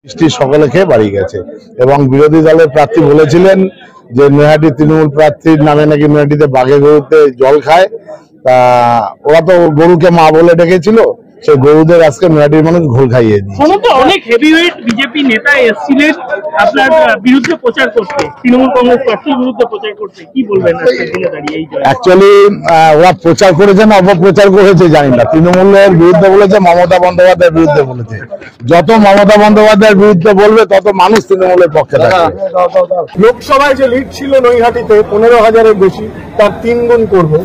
বৃষ্টি সকলে খেয়ে বাড়ি গেছে এবং বিরোধী দলের প্রার্থী বলেছিলেন যে নৈহাটি তৃণমূল প্রার্থীর নামে নাকি নৈহাটিতে বাঘে গরুতে জল খায়। তা ওরা তো গরুকে মা বলে ডেকেছিল, সেই গরুদের আজকে নৈহাটির মানুষ ঘোল খাইয়ে দিয়েছে। অনেক হেভিওয়েট বিজেপি নেতা এসেছিলেন আপনার বিরুদ্ধে প্রচার করতে, তৃণমূল কংগ্রেস প্রার্থীর বিরুদ্ধে প্রচার করতে, কি বলবেন অ্যাকচুয়ালি ওরা প্রচার করেছে না অপপ্রচার করেছে জানি না। তৃণমূলের বিরুদ্ধে বলেছে, মমতা বন্দ্যোপাধ্যায়ের বিরুদ্ধে বলেছে। যত মমতা বন্দ্যোপাধ্যায়ের বিরুদ্ধে বলবে তত মানুষ তৃণমূলের পক্ষে থাকবে। লোকসভায় যে লিড ছিল নৈহাটিতে 15,000-এর বেশি, তার 3 গুণ করবো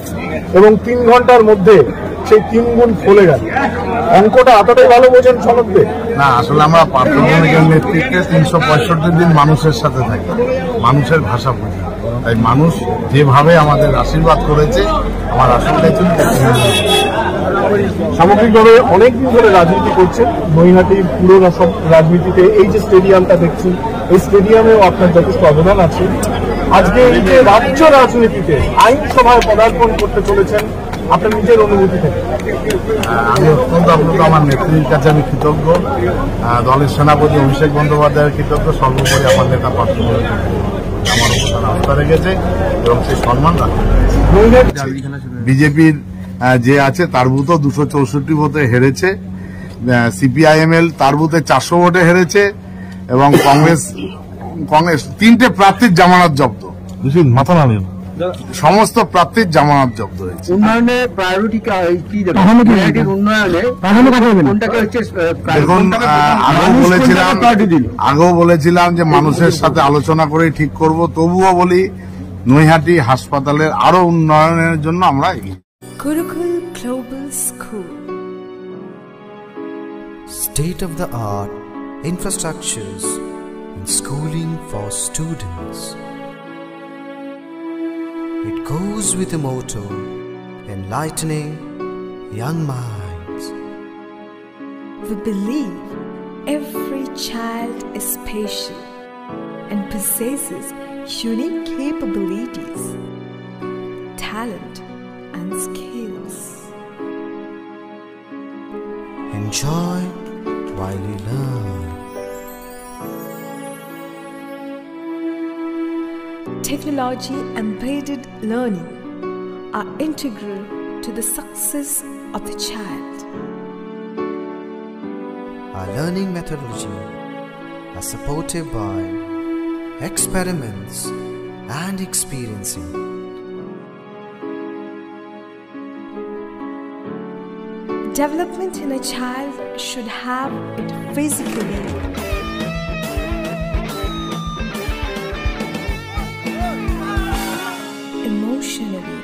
এবং 3 ঘন্টার মধ্যে সেই 3 গুণ ফলে গেল। অঙ্কটা এতটাই ভালো বোঝেন সনদে না, আসলে আমরা পার্থভূমিকের নেতৃত্বে 365 দিন মানুষের সাথে থাকি, মানুষের ভাষা বুঝি। তাই মানুষ যেভাবে আমাদের আশীর্বাদ করেছে, আমার আসলটাই ছিল। সামগ্রিকভাবে অনেকদিন ধরে রাজনীতি করছে নৈহাটি পুরো সব রাজনীতিতে। এই যে স্টেডিয়ামটা দেখছেন, এই স্টেডিয়ামেও আপনার যথেষ্ট অবদান আছে। আজকে এই যে রাজ্য রাজনীতিতে আইনসভায় পদার্পণ করতে চলেছেন, আপনার নিজের অনুভূতি থেকে? আমি অত্যন্ত আপ্লুত, আমার নেত্রীর কাছে আমি কৃতজ্ঞ, দলের সেনাপতি অভিষেক বন্দ্যোপাধ্যায়ের কৃতজ্ঞ, সর্বোপরি আমার নেতা পার্থভূমি আমার অবস্থান আস্থা রেখেছে এবং সেই সম্মান রাখে। বিজেপির যে আছে তার বুথও 264 ভোটে হেরেছে, সিপিআইএমএল তার বুথে 400 ভোটে হেরেছে এবং কংগ্রেস 3টে প্রার্থীর জামানত জব্দ, মাথা না সমস্ত প্রার্থীর জামানত জব্দ হয়েছে। উন্নয়নে প্রায়োরিটি কি দেখুন, আগেও বলেছিলাম যে মানুষের সাথে আলোচনা করে ঠিক করব, তবুও বলি নৈহাটি হাসপাতালের আরো উন্নয়নের জন্য আমরা এগিয়ে। Gurukul Global School. State-of-the-art infrastructures and schooling for students. It goes with the motto, enlightening young minds. We believe every child is special and possesses unique capabilities, talent and skills. Enjoy while you learn. Technology embedded learning are integral to the success of the child. Our learning methodology are supported by experiments and experiencing. Development in a child should have it physically, emotionally,